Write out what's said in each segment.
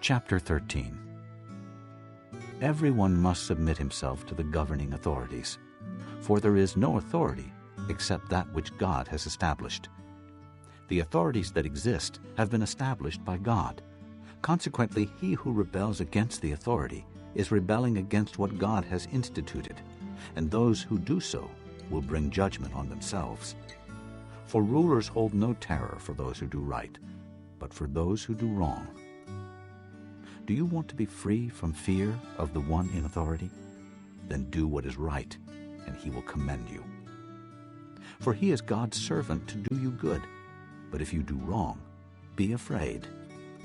Chapter 13. Everyone must submit himself to the governing authorities, for there is no authority except that which God has established. The authorities that exist have been established by God. Consequently, he who rebels against the authority is rebelling against what God has instituted, and those who do so will bring judgment on themselves. For rulers hold no terror for those who do right, but for those who do wrong. Do you want to be free from fear of the one in authority? Then do what is right, and he will commend you. For he is God's servant to do you good. But if you do wrong, be afraid,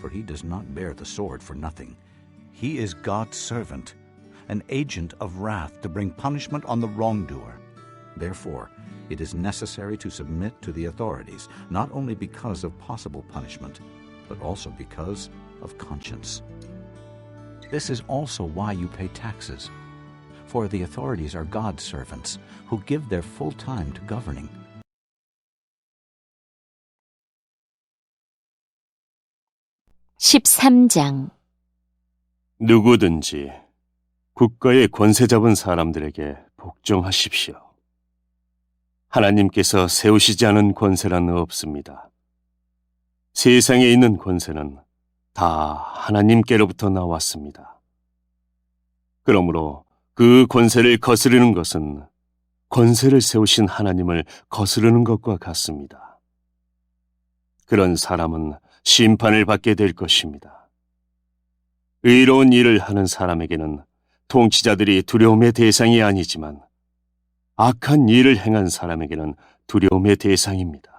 for he does not bear the sword for nothing. He is God's servant, an agent of wrath to bring punishment on the wrongdoer. Therefore, it is necessary to submit to the authorities, not only because of possible punishment, but also because of conscience. This is also why you pay taxes, for the authorities are God's servants, who give their full time to governing. (13장) 누구든지 국가의 권세 잡은 사람들에게 복종하십시오. 하나님께서 세우시지 않은 권세란 없습니다. 세상에 있는 권세는 다 하나님께로부터 나왔습니다. 그러므로 그 권세를 거스르는 것은 권세를 세우신 하나님을 거스르는 것과 같습니다. 그런 사람은 심판을 받게 될 것입니다. 의로운 일을 하는 사람에게는 통치자들이 두려움의 대상이 아니지만 악한 일을 행한 사람에게는 두려움의 대상입니다.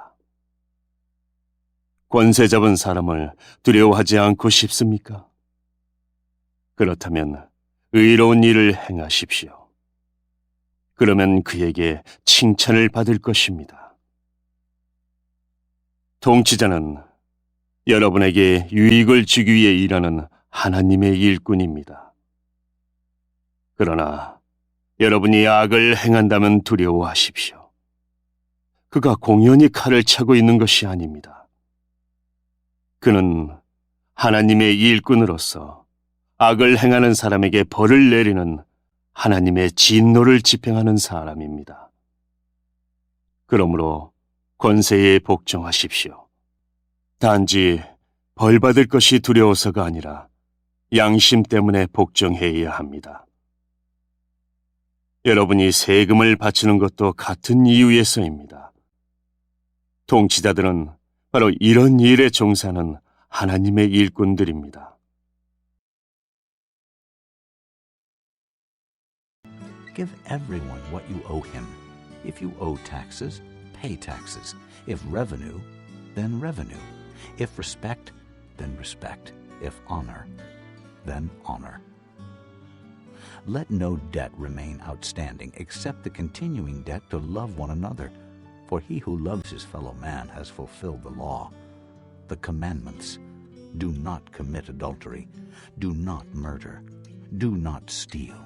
권세 잡은 사람을 두려워하지 않고 싶습니까? 그렇다면 의로운 일을 행하십시오. 그러면 그에게 칭찬을 받을 것입니다. 통치자는 여러분에게 유익을 주기 위해 일하는 하나님의 일꾼입니다. 그러나 여러분이 악을 행한다면 두려워하십시오. 그가 공연히 칼을 차고 있는 것이 아닙니다. 그는 하나님의 일꾼으로서 악을 행하는 사람에게 벌을 내리는 하나님의 진노를 집행하는 사람입니다. 그러므로 권세에 복종하십시오. 단지 벌 받을 것이 두려워서가 아니라 양심 때문에 복종해야 합니다. 여러분이 세금을 바치는 것도 같은 이유에서입니다. 통치자들은 바로 이런 일에 종사하는 하나님의 일꾼들입니다. Give everyone what you owe him. If you owe taxes, pay taxes. If revenue, then revenue. If respect, then respect. If honor, then honor. Let no debt remain outstanding except the continuing debt to love one another. For he who loves his fellow man has fulfilled the law. The commandments: do not commit adultery, do not murder, do not steal,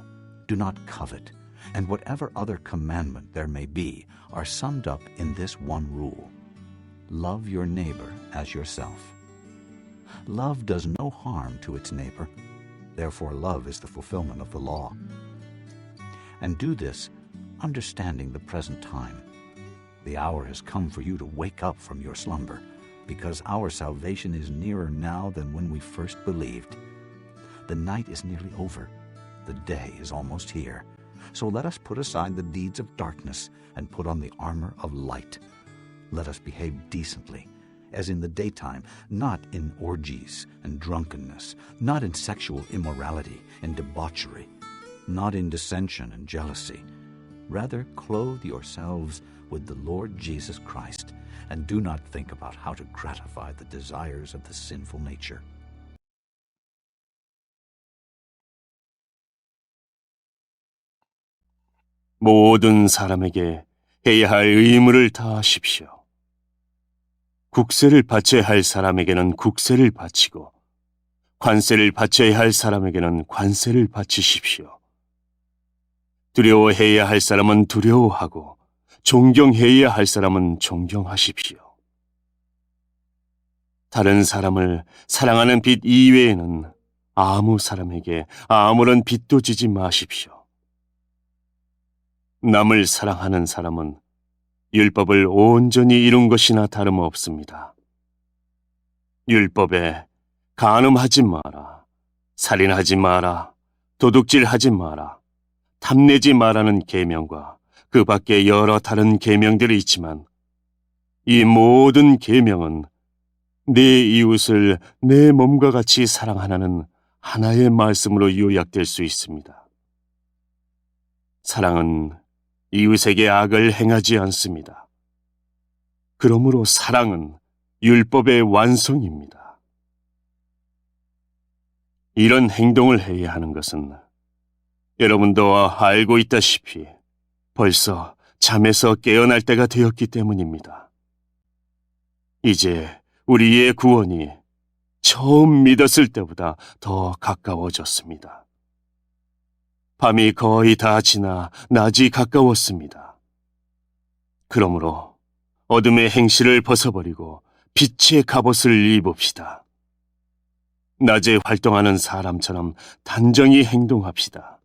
do not covet, and whatever other commandment there may be are summed up in this one rule: love your neighbor as yourself. Love does no harm to its neighbor. Therefore love is the fulfillment of the law. And do this, understanding the present time. The hour has come for you to wake up from your slumber, because our salvation is nearer now than when we first believed. The night is nearly over. The day is almost here. So let us put aside the deeds of darkness and put on the armor of light. Let us behave decently, as in the daytime, not in orgies and drunkenness, not in sexual immorality and debauchery, not in dissension and jealousy. Rather, clothe yourselves with the Lord Jesus Christ, and do not think about how to gratify the desires of the sinful nature. 모든 사람에게 해야 할 의무를 다하십시오. 국세를 바쳐야 할 사람에게는 국세를 바치고 관세를 바쳐야 할 사람에게는 관세를 바치십시오. 두려워해야 할 사람은 두려워하고 존경해야 할 사람은 존경하십시오. 다른 사람을 사랑하는 빛 이외에는 아무 사람에게 아무런 빚도 지지 마십시오. 남을 사랑하는 사람은 율법을 온전히 이룬 것이나 다름없습니다. 율법에 간음하지 마라, 살인하지 마라, 도둑질하지 마라, 탐내지 마라는 계명과 그 밖에 여러 다른 계명들이 있지만 이 모든 계명은 내 이웃을 내 몸과 같이 사랑하라는 하나의 말씀으로 요약될 수 있습니다. 사랑은 이웃에게 악을 행하지 않습니다. 그러므로 사랑은 율법의 완성입니다. 이런 행동을 해야 하는 것은 여러분도 알고 있다시피 벌써 잠에서 깨어날 때가 되었기 때문입니다. 이제 우리의 구원이 처음 믿었을 때보다 더 가까워졌습니다. 밤이 거의 다 지나 낮이 가까웠습니다. 그러므로 어둠의 행실을 벗어버리고 빛의 갑옷을 입읍시다. 낮에 활동하는 사람처럼 단정히 행동합시다.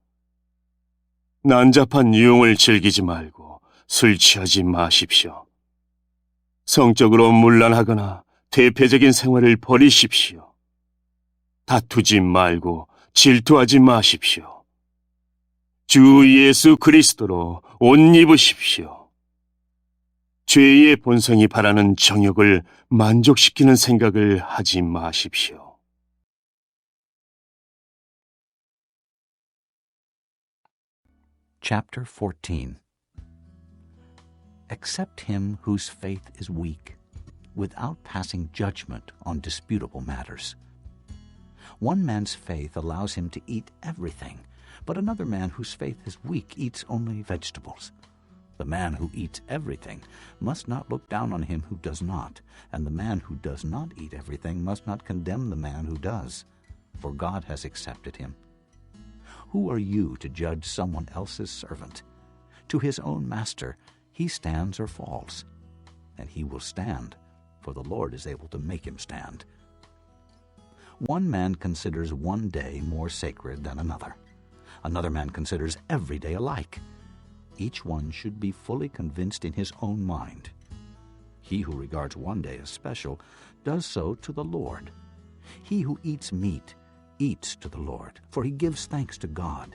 난잡한 유흥을 즐기지 말고 술 취하지 마십시오. 성적으로 문란하거나 대표적인 생활을 버리십시오. 다투지 말고 질투하지 마십시오. 주 예수 그리스도로 옷 입으십시오. 죄의 본성이 바라는 정욕을 만족시키는 생각을 하지 마십시오. Chapter 14. Accept him whose faith is weak, without passing judgment on disputable matters. One man's faith allows him to eat everything, but another man whose faith is weak eats only vegetables. The man who eats everything must not look down on him who does not, and the man who does not eat everything must not condemn the man who does, for God has accepted him. Who are you to judge someone else's servant? To his own master he stands or falls, and he will stand, for the Lord is able to make him stand. One man considers one day more sacred than another. Another man considers every day alike. Each one should be fully convinced in his own mind. He who regards one day as special does so to the Lord. He who eats meat eats to the Lord, for he gives thanks to God.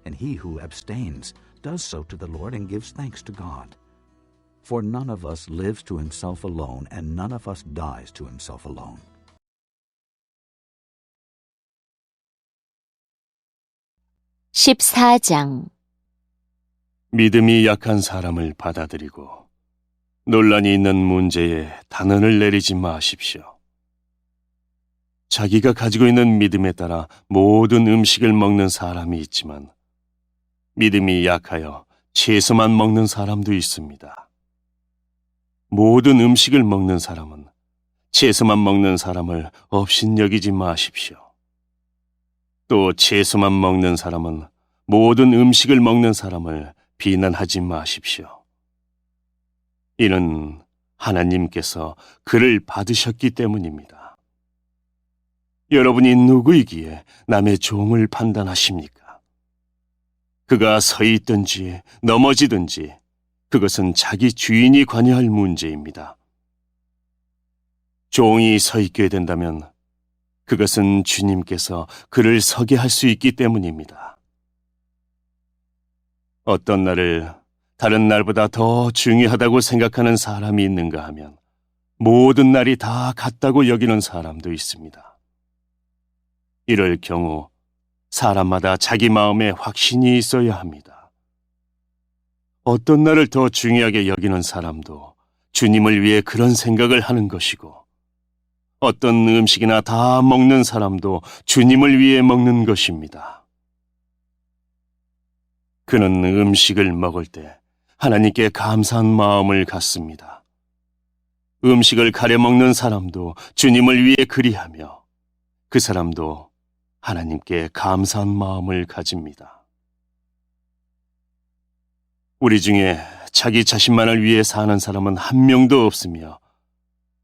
And he who abstains does so to the Lord and gives thanks to God. For none of us lives to himself alone, and none of us dies to himself alone. (14장) 믿음이 약한 사람을 받아들이고 논란이 있는 문제에 단언을 내리지 마십시오. 자기가 가지고 있는 믿음에 따라 모든 음식을 먹는 사람이 있지만 믿음이 약하여 채소만 먹는 사람도 있습니다. 모든 음식을 먹는 사람은 채소만 먹는 사람을 업신여기지 마십시오. 또 채소만 먹는 사람은 모든 음식을 먹는 사람을 비난하지 마십시오. 이는 하나님께서 그를 받으셨기 때문입니다. 여러분이 누구이기에 남의 종을 판단하십니까? 그가 서 있든지 넘어지든지 그것은 자기 주인이 관여할 문제입니다. 종이 서 있게 된다면 그것은 주님께서 그를 서게 할 수 있기 때문입니다. 어떤 날을 다른 날보다 더 중요하다고 생각하는 사람이 있는가 하면 모든 날이 다 같다고 여기는 사람도 있습니다. 이럴 경우 사람마다 자기 마음에 확신이 있어야 합니다. 어떤 날을 더 중요하게 여기는 사람도 주님을 위해 그런 생각을 하는 것이고 어떤 음식이나 다 먹는 사람도 주님을 위해 먹는 것입니다. 그는 음식을 먹을 때 하나님께 감사한 마음을 갖습니다. 음식을 가려 먹는 사람도 주님을 위해 그리하며 그 사람도 하나님께 감사한 마음을 가집니다. 우리 중에 자기 자신만을 위해 사는 사람은 한 명도 없으며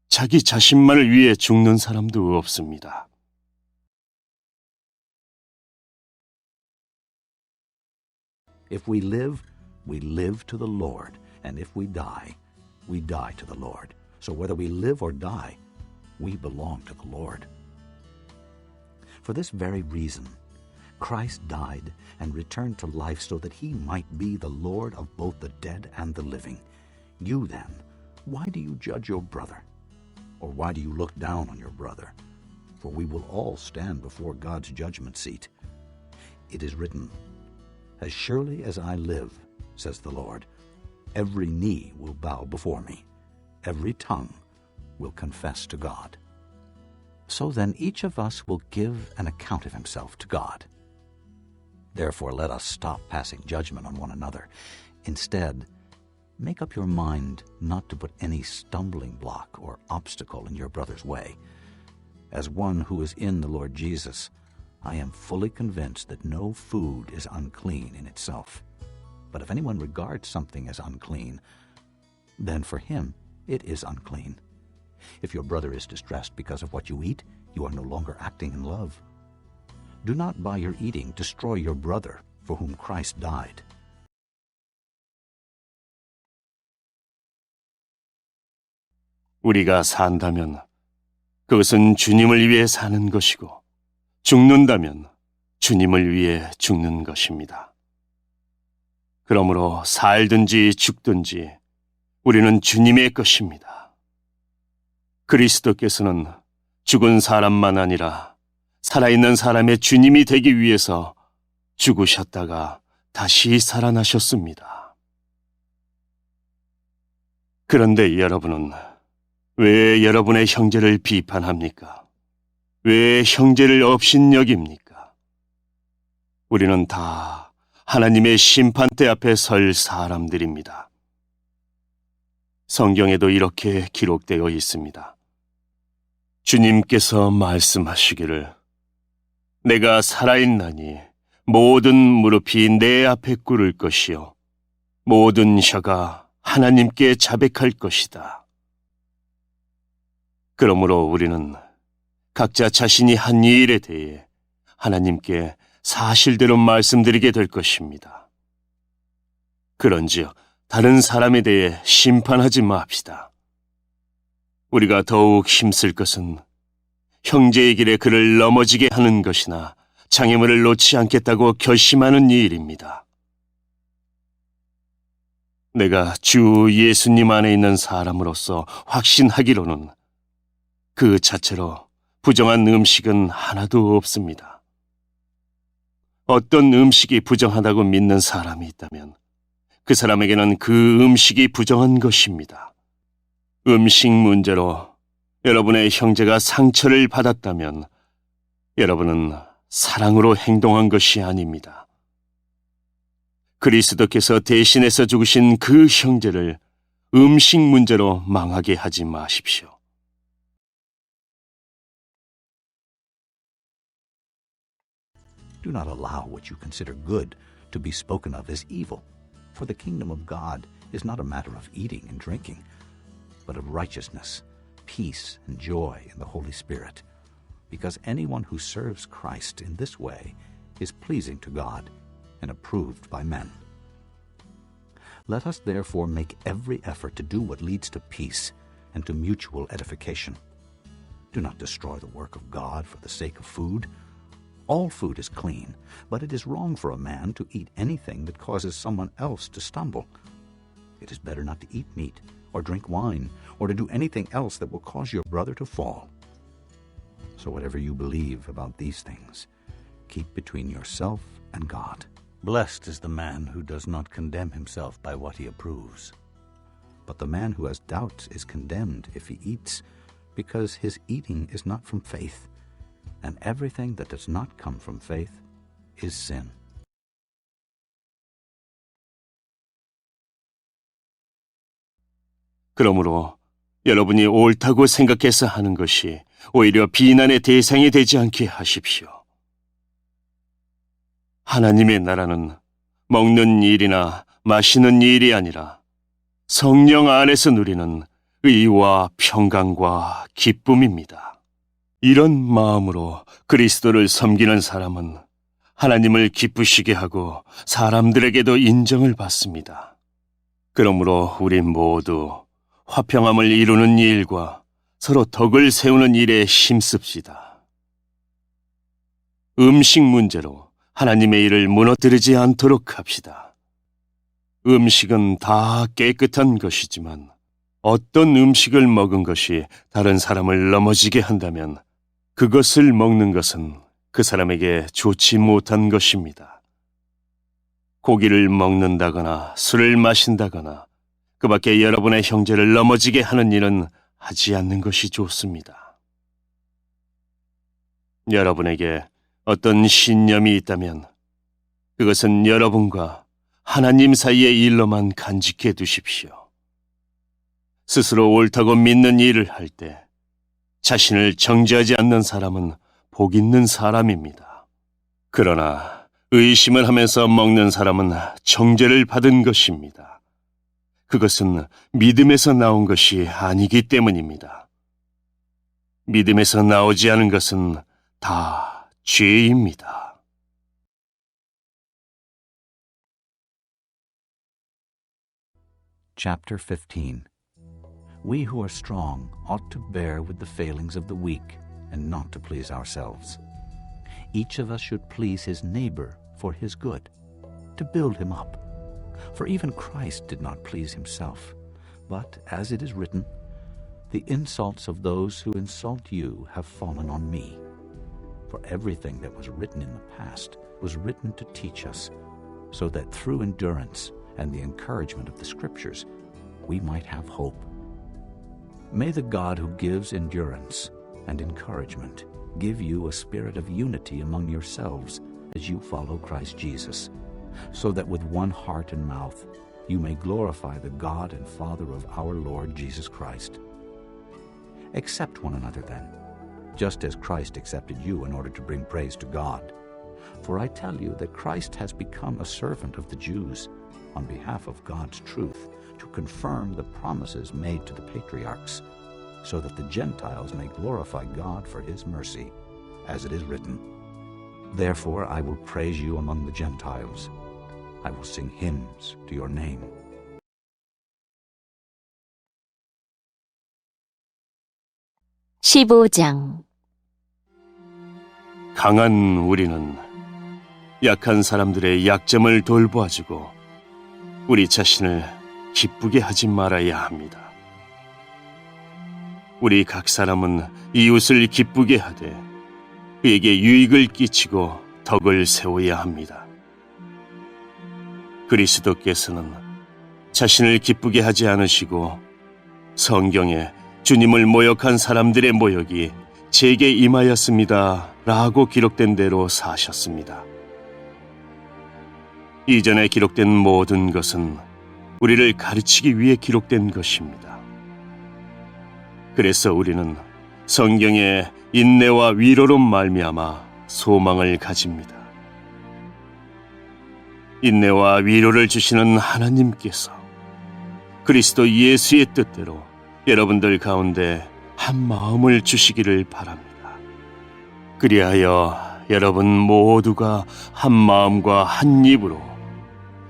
자기 자신만을 위해 죽는 사람도 없습니다. If we live to the Lord, and if we die to the Lord. So whether we live or die, we belong to the Lord. For this very reason, Christ died and returned to life so that he might be the Lord of both the dead and the living. You then, why do you judge your brother? Or why do you look down on your brother? For we will all stand before God's judgment seat. It is written, "As surely as I live, says the Lord, every knee will bow before me, every tongue will confess to God." So then each of us will give an account of himself to God. Therefore let us stop passing judgment on one another. Instead, make up your mind not to put any stumbling block or obstacle in your brother's way. As one who is in the Lord Jesus, I am fully convinced that no food is unclean in itself. But if anyone regards something as unclean, then for him it is unclean. If your brother is distressed because of what you eat, you are no longer acting in love. Do not by your eating destroy your brother for whom Christ died. 우리가 산다면 그것은 주님을 위해 사는 것이고 죽는다면 주님을 위해 죽는 것입니다. 그러므로 살든지 죽든지 우리는 주님의 것입니다. 그리스도께서는 죽은 사람만 아니라 살아있는 사람의 주님이 되기 위해서 죽으셨다가 다시 살아나셨습니다. 그런데 여러분은 왜 여러분의 형제를 비판합니까? 왜 형제를 업신여깁니까? 우리는 다 하나님의 심판대 앞에 설 사람들입니다. 성경에도 이렇게 기록되어 있습니다. 주님께서 말씀하시기를 내가 살아있나니 모든 무릎이 내 앞에 꿇을 것이요 모든 혀가 하나님께 자백할 것이다. 그러므로 우리는 각자 자신이 한 일에 대해 하나님께 사실대로 말씀드리게 될 것입니다. 그런지요, 다른 사람에 대해 심판하지 맙시다. 우리가 더욱 힘쓸 것은 형제의 길에 그를 넘어지게 하는 것이나 장애물을 놓지 않겠다고 결심하는 일입니다. 내가 주 예수님 안에 있는 사람으로서 확신하기로는 그 자체로 부정한 음식은 하나도 없습니다. 어떤 음식이 부정하다고 믿는 사람이 있다면 그 사람에게는 그 음식이 부정한 것입니다. 음식 문제로 여러분의 형제가 상처를 받았다면 여러분은 사랑으로 행동한 것이 아닙니다. 그리스도께서 대신해서 죽으신 그 형제를 음식 문제로 망하게 하지 마십시오. Do not allow what you consider good to be spoken of as evil, for the kingdom of God is not a matter of eating and drinking, but of righteousness, peace, and joy in the Holy Spirit, because anyone who serves Christ in this way is pleasing to God and approved by men. Let us therefore make every effort to do what leads to peace and to mutual edification. Do not destroy the work of God for the sake of food. All food is clean, but it is wrong for a man to eat anything that causes someone else to stumble. It is better not to eat meat, or drink wine, or to do anything else that will cause your brother to fall. So whatever you believe about these things, keep between yourself and God. Blessed is the man who does not condemn himself by what he approves. But the man who has doubts is condemned if he eats, because his eating is not from faith. And everything that does not come from faith is sin. 그러므로 여러분이 옳다고 생각해서 하는 것이 오히려 비난의 대상이 되지 않게 하십시오. 하나님의 나라는 먹는 일이나 마시는 일이 아니라 성령 안에서 누리는 의와 평강과 기쁨입니다. 이런 마음으로 그리스도를 섬기는 사람은 하나님을 기쁘시게 하고 사람들에게도 인정을 받습니다. 그러므로 우리 모두 화평함을 이루는 일과 서로 덕을 세우는 일에 힘씁시다. 음식 문제로 하나님의 일을 무너뜨리지 않도록 합시다. 음식은 다 깨끗한 것이지만 어떤 음식을 먹은 것이 다른 사람을 넘어지게 한다면 그것을 먹는 것은 그 사람에게 좋지 못한 것입니다. 고기를 먹는다거나 술을 마신다거나 그 밖에 여러분의 형제를 넘어지게 하는 일은 하지 않는 것이 좋습니다. 여러분에게 어떤 신념이 있다면 그것은 여러분과 하나님 사이의 일로만 간직해 두십시오. 스스로 옳다고 믿는 일을 할 때 자신을 정죄하지 않는 사람은 복 있는 사람입니다. 그러나 의심을 하면서 먹는 사람은 정죄를 받은 것입니다. 그것은 믿음에서 나온 것이 아니기 때문입니다. 믿음에서 나오지 않은 것은 다 죄입니다. Chapter 15. We who are strong ought to bear with the failings of the weak and not to please ourselves. Each of us should please his neighbor for his good, to build him up. For even Christ did not please himself, but, as it is written, "The insults of those who insult you have fallen on me." For everything that was written in the past was written to teach us, so that through endurance and the encouragement of the Scriptures we might have hope. May the God who gives endurance and encouragement give you a spirit of unity among yourselves as you follow Christ Jesus, so that with one heart and mouth you may glorify the God and Father of our Lord Jesus Christ. Accept one another then, just as Christ accepted you in order to bring praise to God. For I tell you that Christ has become a servant of the Jews on behalf of God's truth, to confirm the promises made to the patriarchs, so that the Gentiles may glorify God for his mercy, as it is written, "Therefore I will praise you among the Gentiles. I will sing hymns to your name." (15장) 강한 우리는 약한 사람들의 약점을 돌보아주고 우리 자신을 기쁘게 하지 말아야 합니다. 우리 각 사람은 이웃을 기쁘게 하되 그에게 유익을 끼치고 덕을 세워야 합니다. 그리스도께서는 자신을 기쁘게 하지 않으시고 성경에 주님을 모욕한 사람들의 모욕이 제게 임하였습니다 라고 기록된 대로 사셨습니다. 이전에 기록된 모든 것은 우리를 가르치기 위해 기록된 것입니다. 그래서 우리는 성경의 인내와 위로로 말미암아 소망을 가집니다. 인내와 위로를 주시는 하나님께서 그리스도 예수의 뜻대로 여러분들 가운데 한 마음을 주시기를 바랍니다. 그리하여 여러분 모두가 한 마음과 한 입으로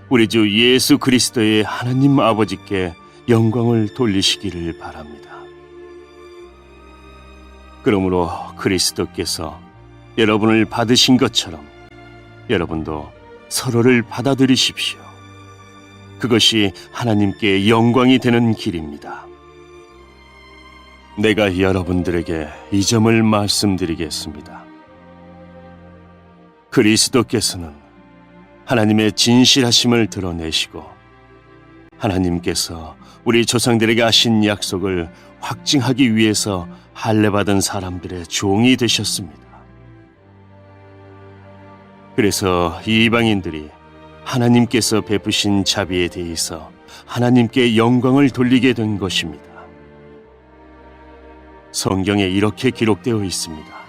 우리 주 예수 그리스도의 하나님 아버지께 영광을 돌리시기를 바랍니다. 그러므로 그리스도께서 여러분을 받으신 것처럼 여러분도 서로를 받아들이십시오. 그것이 하나님께 영광이 되는 길입니다. 내가 여러분들에게 이 점을 말씀드리겠습니다. 그리스도께서는 하나님의 진실하심을 드러내시고 하나님께서 우리 조상들에게 하신 약속을 확증하기 위해서 할례받은 사람들의 종이 되셨습니다. 그래서 이방인들이 하나님께서 베푸신 자비에 대해서 하나님께 영광을 돌리게 된 것입니다. 성경에 이렇게 기록되어 있습니다.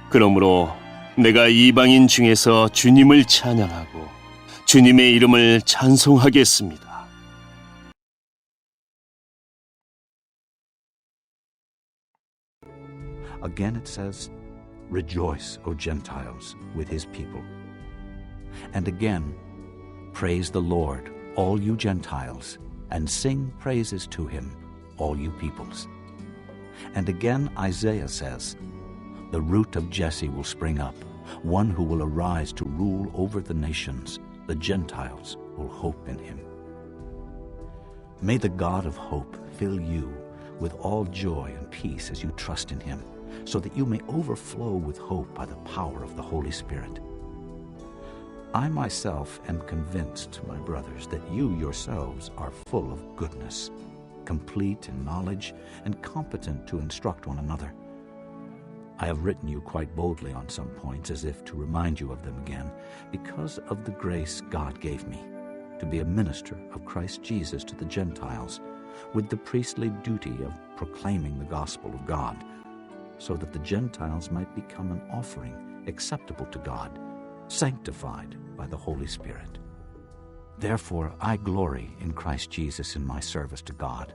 그러므로 내가 이방인 중에서 주님을 찬양하고 주님의 이름을 찬송하겠습니다. Again it says, Rejoice, O Gentiles, with his people. And again, praise the Lord, all you Gentiles, and sing praises to him, all you peoples. And again Isaiah says, the root of Jesse will spring up, one who will arise to rule over the nations. The Gentiles will hope in him. May the God of hope fill you with all joy and peace as you trust in him, so that you may overflow with hope by the power of the Holy Spirit. I myself am convinced, my brothers, that you yourselves are full of goodness, complete in knowledge, and competent to instruct one another. I have written you quite boldly on some points, as if to remind you of them again, because of the grace God gave me, to be a minister of Christ Jesus to the Gentiles, with the priestly duty of proclaiming the gospel of God, so that the Gentiles might become an offering acceptable to God, sanctified by the Holy Spirit. Therefore I glory in Christ Jesus in my service to God.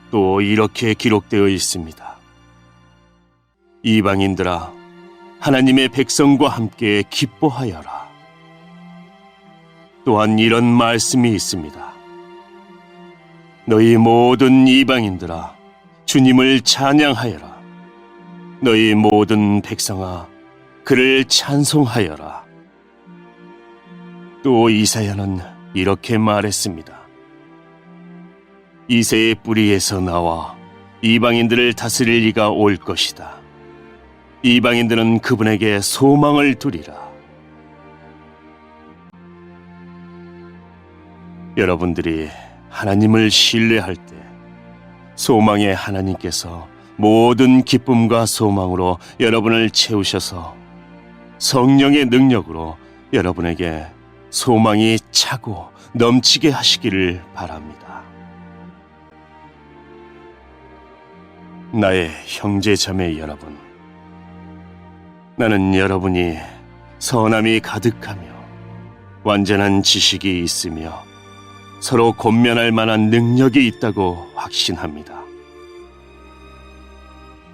또 이렇게 기록되어 있습니다. 이방인들아, 하나님의 백성과 함께 기뻐하여라. 또한 이런 말씀이 있습니다. 너희 모든 이방인들아, 주님을 찬양하여라. 너희 모든 백성아, 그를 찬송하여라. 또 이사야는 이렇게 말했습니다. 이새의 뿌리에서 나와 이방인들을 다스릴 이가 올 것이다. 이방인들은 그분에게 소망을 두리라. 여러분들이 하나님을 신뢰할 때 소망의 하나님께서 모든 기쁨과 소망으로 여러분을 채우셔서 성령의 능력으로 여러분에게 소망이 차고 넘치게 하시기를 바랍니다. 나의 형제 자매 여러분, 나는 여러분이 선함이 가득하며 완전한 지식이 있으며 서로 권면할 만한 능력이 있다고 확신합니다.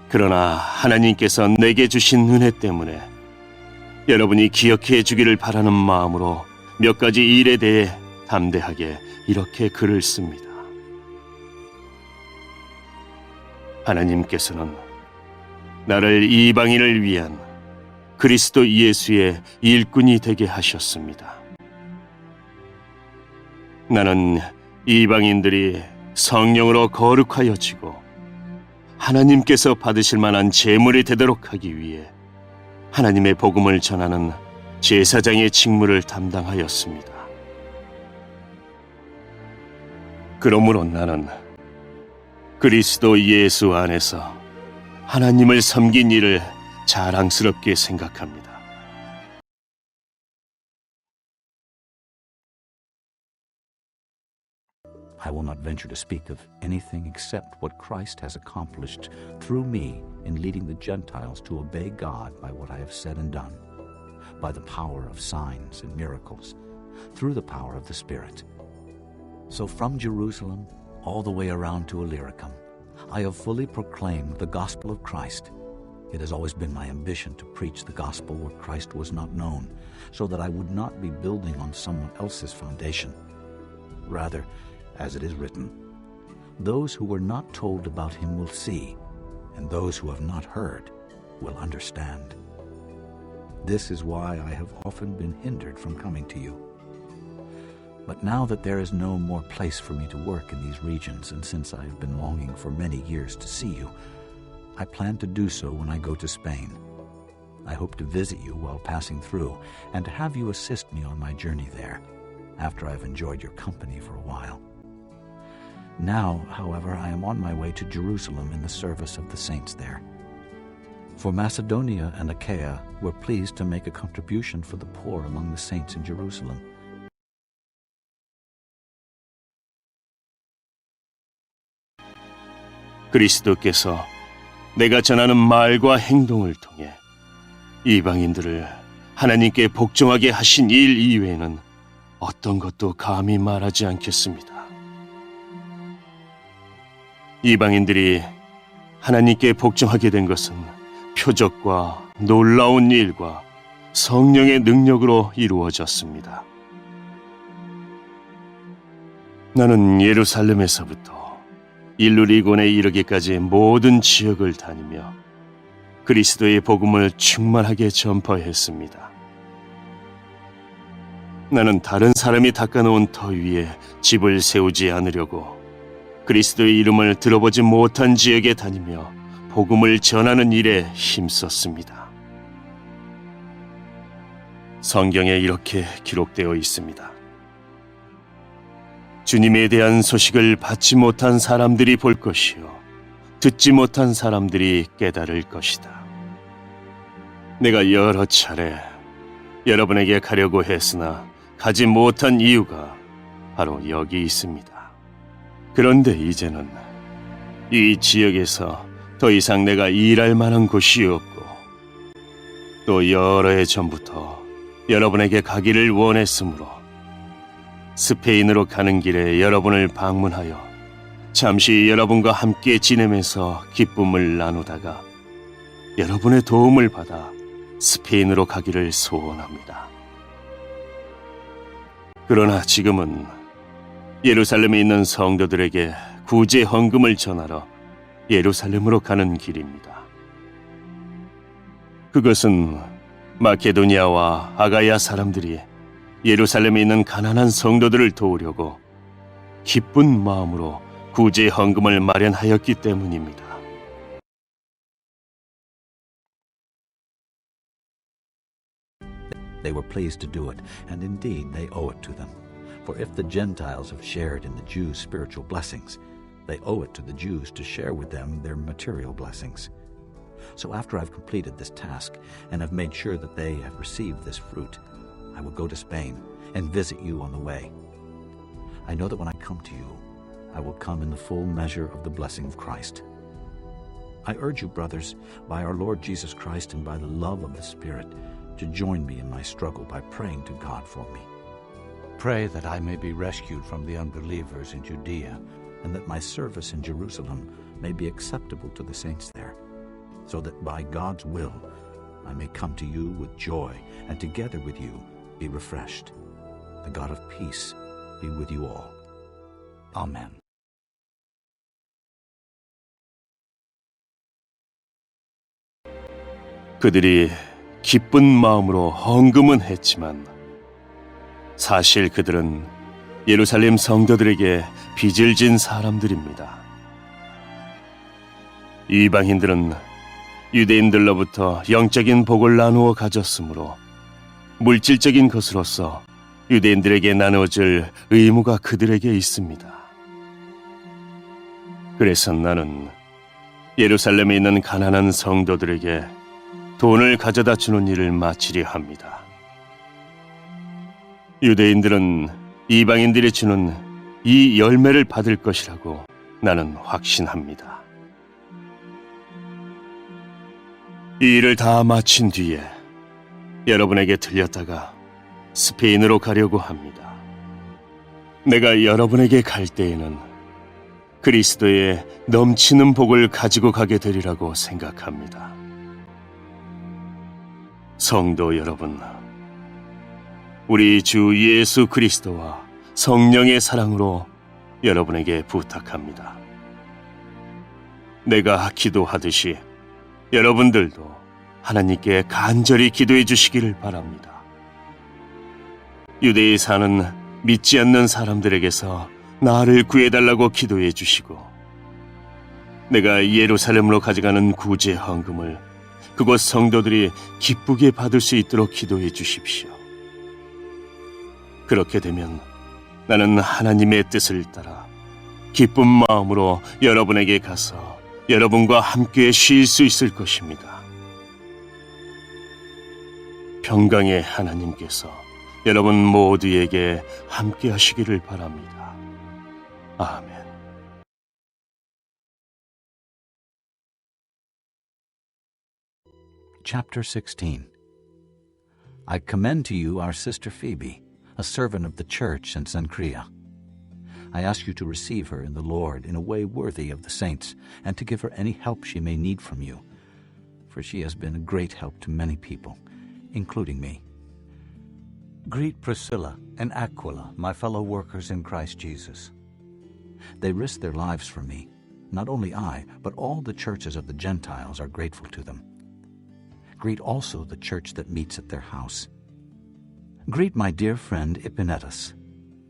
그러나 하나님께서 내게 주신 은혜 때문에 여러분이 기억해 주기를 바라는 마음으로 몇 가지 일에 대해 담대하게 이렇게 글을 씁니다. 하나님께서는 나를 이방인을 위한 그리스도 예수의 일꾼이 되게 하셨습니다. 나는 이방인들이 성령으로 거룩하여지고 하나님께서 받으실 만한 제물이 되도록 하기 위해 하나님의 복음을 전하는 제사장의 직무를 담당하였습니다. 그러므로 나는 그리스도 예수 안에서 하나님을 섬긴 일을 자랑스럽게 생각합니다. I will not venture to speak of anything except what Christ has accomplished through me in leading the Gentiles to obey God by what I have said and done, by the power of signs and miracles, through the power of the Spirit. So from Jerusalem all the way around to Illyricum, I have fully proclaimed the gospel of Christ. It has always been my ambition to preach the gospel where Christ was not known, so that I would not be building on someone else's foundation. Rather, as it is written, those who were not told about him will see, and those who have not heard will understand. This is why I have often been hindered from coming to you. But now that there is no more place for me to work in these regions, and since I have been longing for many years to see you, I plan to do so when I go to Spain. I hope to visit you while passing through, and to have you assist me on my journey there, after I have enjoyed your company for a while. Now, however, I am on my way to Jerusalem in the service of the saints there. For Macedonia and Achaia were pleased to make a contribution for the poor among the saints in Jerusalem. 그리스도께서 내가 전하는 말과 행동을 통해 이방인들을 하나님께 복종하게 하신 일 이외에는 어떤 것도 감히 말하지 않겠습니다. 이방인들이 하나님께 복종하게 된 것은 표적과 놀라운 일과 성령의 능력으로 이루어졌습니다. 나는 예루살렘에서부터 일루리곤에 이르기까지 모든 지역을 다니며 그리스도의 복음을 충만하게 전파했습니다. 나는 다른 사람이 닦아놓은 터 위에 집을 세우지 않으려고 그리스도의 이름을 들어보지 못한 지역에 다니며 복음을 전하는 일에 힘썼습니다. 성경에 이렇게 기록되어 있습니다. 주님에 대한 소식을 받지 못한 사람들이 볼 것이요 듣지 못한 사람들이 깨달을 것이다. 내가 여러 차례 여러분에게 가려고 했으나 가지 못한 이유가 바로 여기 있습니다. 그런데 이제는 이 지역에서 더 이상 내가 일할 만한 곳이 없고 또 여러 해 전부터 여러분에게 가기를 원했으므로 스페인으로 가는 길에 여러분을 방문하여 잠시 여러분과 함께 지내면서 기쁨을 나누다가 여러분의 도움을 받아 스페인으로 가기를 소원합니다. 그러나 지금은 예루살렘에 있는 성도들에게 구제 헌금을 전하러 예루살렘으로 가는 길입니다. 그것은 마케도니아와 아가야 사람들이 예루살렘에 있는 가난한 성도들을 도우려고 기쁜 마음으로 구제 헌금을 마련하였기 때문입니다. They were pleased to do it, and indeed they owe it to them. For if the Gentiles have shared in the Jews' spiritual blessings, they owe it to the Jews to share with them their material blessings. So after I've completed this task and have made sure that they have received this fruit, I will go to Spain and visit you on the way. I know that when I come to you, I will come in the full measure of the blessing of Christ. I urge you, brothers, by our Lord Jesus Christ and by the love of the Spirit, to join me in my struggle by praying to God for me. Pray that I may be rescued from the unbelievers in Judea, and that my service in Jerusalem may be acceptable to the saints there, so that by God's will I may come to you with joy, and together with you be refreshed. The God of peace be with you all. Amen. 그들이 기쁜 마음으로 헌금은 했지만 사실 그들은 예루살렘 성도들에게 빚을 진 사람들입니다. 이방인들은 유대인들로부터 영적인 복을 나누어 가졌으므로 물질적인 것으로서 유대인들에게 나누어질 의무가 그들에게 있습니다. 그래서 나는 예루살렘에 있는 가난한 성도들에게 돈을 가져다 주는 일을 마치려 합니다. 유대인들은 이방인들이 주는 이 열매를 받을 것이라고 나는 확신합니다. 이 일을 다 마친 뒤에 여러분에게 들렸다가 스페인으로 가려고 합니다. 내가 여러분에게 갈 때에는 그리스도의 넘치는 복을 가지고 가게 되리라고 생각합니다. 성도 여러분, 우리 주 예수 그리스도와 성령의 사랑으로 여러분에게 부탁합니다. 내가 기도하듯이 여러분들도 하나님께 간절히 기도해 주시기를 바랍니다. 유대에 사는 믿지 않는 사람들에게서 나를 구해달라고 기도해 주시고, 내가 예루살렘으로 가져가는 구제 헌금을 그곳 성도들이 기쁘게 받을 수 있도록 기도해 주십시오. 그렇게 되면 나는 하나님의 뜻을 따라 기쁜 마음으로 여러분에게 가서 여러분과 함께 쉴 수 있을 것입니다. 평강의 하나님께서 여러분 모두에게 함께 하시기를 바랍니다. 아멘. Chapter 16. I commend to you our sister Phoebe, a servant of the church in Cenchrea. I ask you to receive her in the Lord in a way worthy of the saints, and to give her any help she may need from you, for she has been a great help to many people, including me. Greet Priscilla and Aquila, my fellow workers in Christ Jesus. They risked their lives for me. Not only I, but all the churches of the Gentiles are grateful to them. Greet also the church that meets at their house. Greet my dear friend Epaenetus,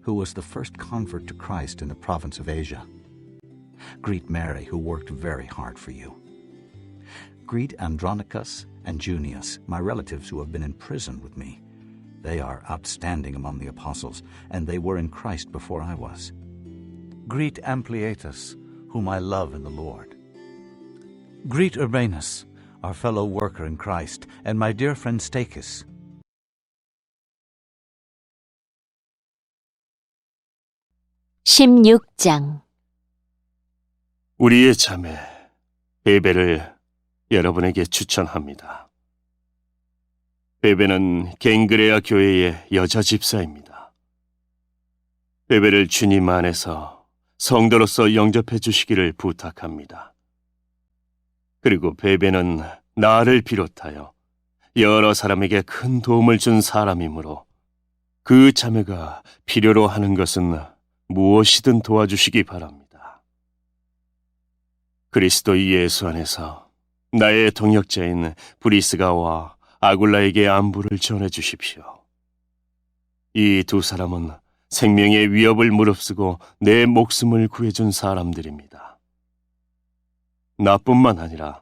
who was the first convert to Christ in the province of Asia. Greet Mary, who worked very hard for you. Greet Andronicus and Junius, my relatives who have been in prison with me. They are outstanding among the apostles, and they were in Christ before I was. Greet Ampliatus, whom I love in the Lord. Greet Urbanus, our fellow worker in Christ, and my dear friend Stachys. (16장) 우리의 자매 베베를 여러분에게 추천합니다. 베베는 갱그레아 교회의 여자 집사입니다. 베베를 주님 안에서 성도로서 영접해 주시기를 부탁합니다. 그리고 베베는 나를 비롯하여 여러 사람에게 큰 도움을 준 사람이므로 그 자매가 필요로 하는 것은 무엇이든 도와주시기 바랍니다. 그리스도 예수 안에서 나의 동역자인 브리스가와 아굴라에게 안부를 전해주십시오. 이 두 사람은 생명의 위협을 무릅쓰고 내 목숨을 구해준 사람들입니다. 나뿐만 아니라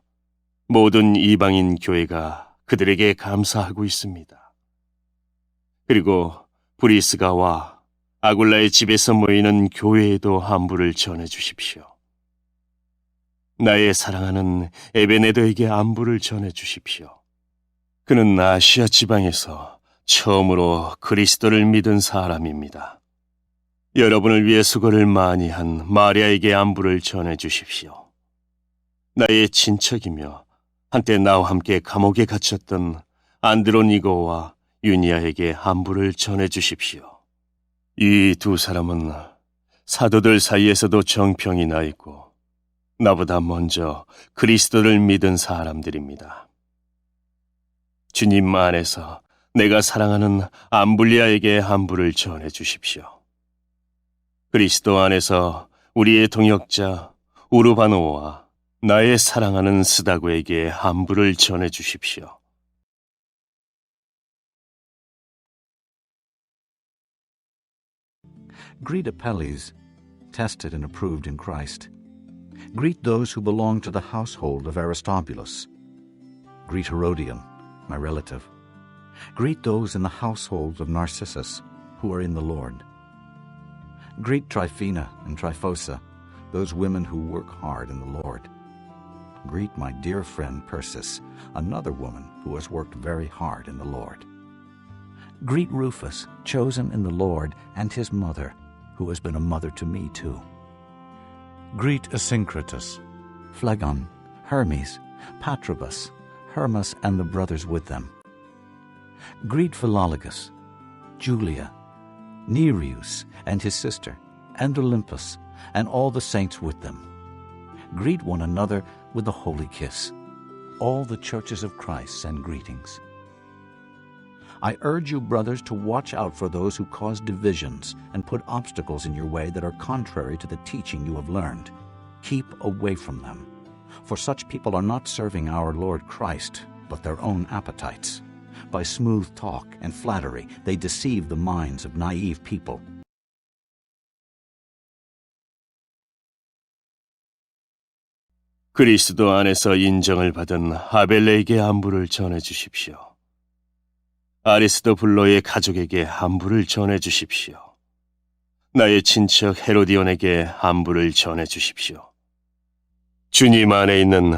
모든 이방인 교회가 그들에게 감사하고 있습니다. 그리고 브리스가와 아굴라의 집에서 모이는 교회에도 안부를 전해주십시오. 나의 사랑하는 에베네더에게 안부를 전해주십시오. 그는 아시아 지방에서 처음으로 그리스도를 믿은 사람입니다. 여러분을 위해 수고를 많이 한 마리아에게 안부를 전해주십시오. 나의 친척이며 한때 나와 함께 감옥에 갇혔던 안드로니고와 유니아에게 안부를 전해주십시오. 이 두 사람은 사도들 사이에서도 정평이 나 있고 나보다 먼저 그리스도를 믿은 사람들입니다. 주님 안에서 내가 사랑하는 암블리아에게 안부를 전해 주십시오. 그리스도 안에서 우리의 동역자 우르바노와 나의 사랑하는 스다고에게 안부를 전해 주십시오. Greet Apelles, tested and approved in Christ. Greet those who belong to the household of Aristobulus. Greet Herodion, my relative. Greet those in the household of Narcissus, who are in the Lord. Greet Tryphena and Tryphosa, those women who work hard in the Lord. Greet my dear friend Persis, another woman who has worked very hard in the Lord. Greet Rufus, chosen in the Lord, and his mother, who has been a mother to me too. Greet Asyncritus, Phlegon, Hermes, Patrobus, Hermas, and the brothers with them. Greet Philologus, Julia, Nereus and his sister, and Olympus, and all the saints with them. Greet one another with a holy kiss. All the churches of Christ send greetings. I urge you, brothers, to watch out for those who cause divisions and put obstacles in your way that are contrary to the teaching you have learned. Keep away from them, for such people are not serving our Lord Christ, but their own appetites. By smooth talk and flattery, they deceive the minds of naive people. 그리스도 안에서 인정을 받은 아벨레에게 안부를 전해 주십시오. 아리스도블로의 가족에게 안부를 전해 주십시오. 나의 친척 헤로디온에게 안부를 전해 주십시오. 주님 안에 있는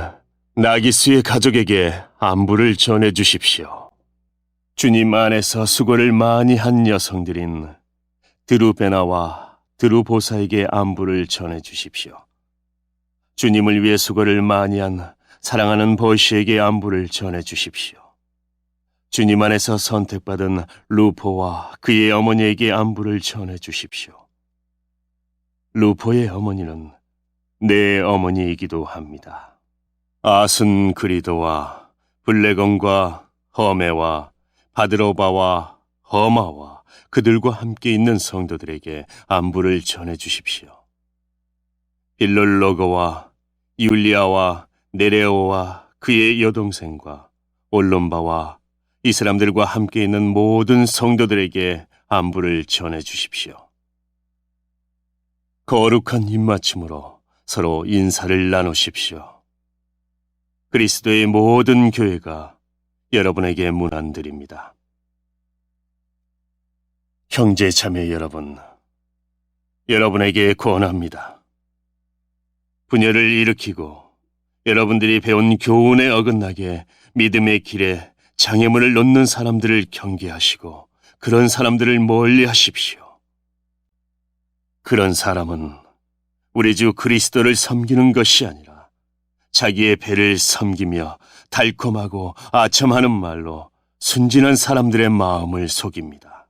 나기수의 가족에게 안부를 전해 주십시오. 주님 안에서 수고를 많이 한 여성들인 드루베나와 드루보사에게 안부를 전해 주십시오. 주님을 위해 수고를 많이 한 사랑하는 보시에게 안부를 전해 주십시오. 주님 안에서 선택받은 루포와 그의 어머니에게 안부를 전해 주십시오. 루포의 어머니는 내 어머니이기도 합니다. 아순그리도와 블레건과 허메와 바드로바와 허마와 그들과 함께 있는 성도들에게 안부를 전해 주십시오. 빌롤로거와 율리아와 네레오와 그의 여동생과 올론바와 이 사람들과 함께 있는 모든 성도들에게 안부를 전해 주십시오. 거룩한 입맞춤으로 서로 인사를 나누십시오. 그리스도의 모든 교회가 여러분에게 문안드립니다. 형제 자매 여러분, 여러분에게 권합니다. 분열을 일으키고 여러분들이 배운 교훈에 어긋나게 믿음의 길에 장애물을 놓는 사람들을 경계하시고 그런 사람들을 멀리 하십시오. 그런 사람은 우리 주 그리스도를 섬기는 것이 아니라 자기의 배를 섬기며 달콤하고 아첨하는 말로 순진한 사람들의 마음을 속입니다.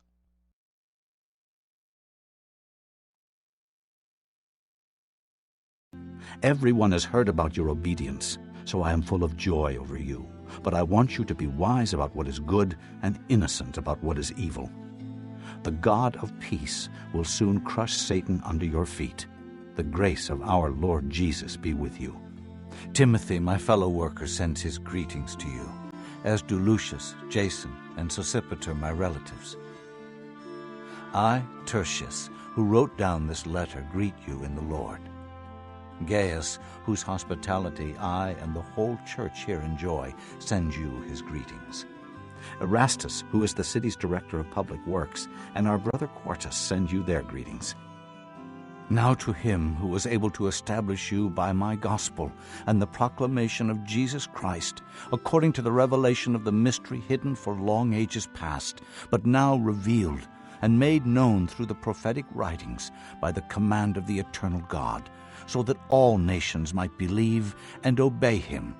Everyone has heard about your obedience, so I am full of joy over you. But I want you to be wise about what is good and innocent about what is evil. The God of peace will soon crush Satan under your feet. The grace of our Lord Jesus be with you. Timothy, my fellow worker, sends his greetings to you, as do Lucius, Jason, and Sosipater, my relatives. I, Tertius, who wrote down this letter, greet you in the Lord. Gaius, whose hospitality I and the whole church here enjoy, sends you his greetings. Erastus, who is the city's director of public works, and our brother Quartus send you their greetings. Now to him who was able to establish you by my gospel and the proclamation of Jesus Christ, according to the revelation of the mystery hidden for long ages past, but now revealed and made known through the prophetic writings by the command of the eternal God, so that all nations might believe and obey him.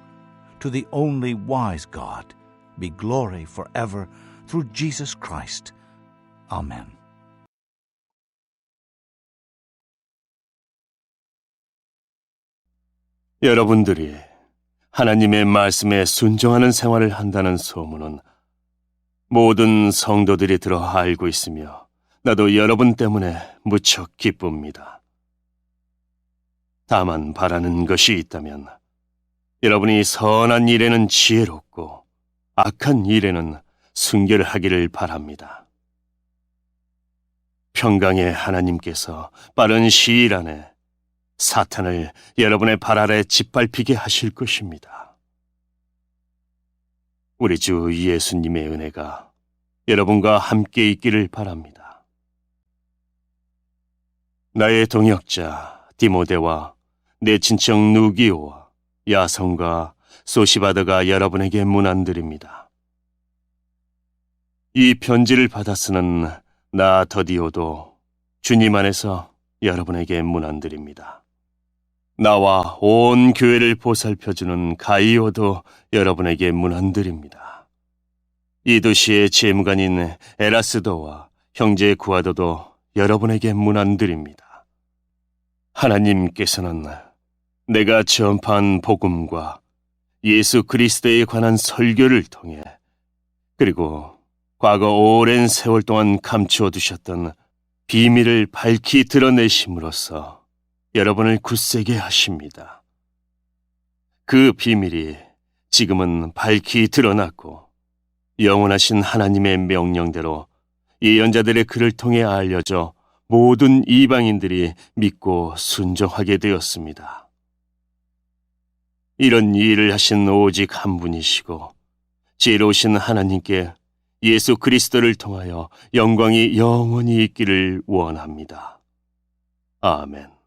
To the only wise God be glory forever through Jesus Christ. Amen. 여러분들이 하나님의 말씀에 순종하는 생활을 한다는 소문은 모든 성도들이 들어 알고 있으며 나도 여러분 때문에 무척 기쁩니다. 다만 바라는 것이 있다면 여러분이 선한 일에는 지혜롭고 악한 일에는 순결하기를 바랍니다. 평강의 하나님께서 빠른 시일 안에 사탄을 여러분의 발 아래 짓밟히게 하실 것입니다. 우리 주 예수님의 은혜가 여러분과 함께 있기를 바랍니다. 나의 동역자 디모데와 내 친척 누기오와 야성과 소시바드가 여러분에게 문안드립니다. 이 편지를 받아 쓰는 나 더디오도 주님 안에서 여러분에게 문안드립니다. 나와 온 교회를 보살펴주는 가이오도 여러분에게 문안드립니다. 이 도시의 재무관인 에라스도와 형제 구아도도 여러분에게 문안드립니다. 하나님께서는 내가 전파한 복음과 예수 그리스도에 관한 설교를 통해 그리고 과거 오랜 세월 동안 감추어 두셨던 비밀을 밝히 드러내심으로써 여러분을 굳세게 하십니다. 그 비밀이 지금은 밝히 드러났고 영원하신 하나님의 명령대로 예언자들의 글을 통해 알려져 모든 이방인들이 믿고 순종하게 되었습니다. 이런 일을 하신 오직 한 분이시고 지혜로우신 하나님께 예수 그리스도를 통하여 영광이 영원히 있기를 원합니다. 아멘.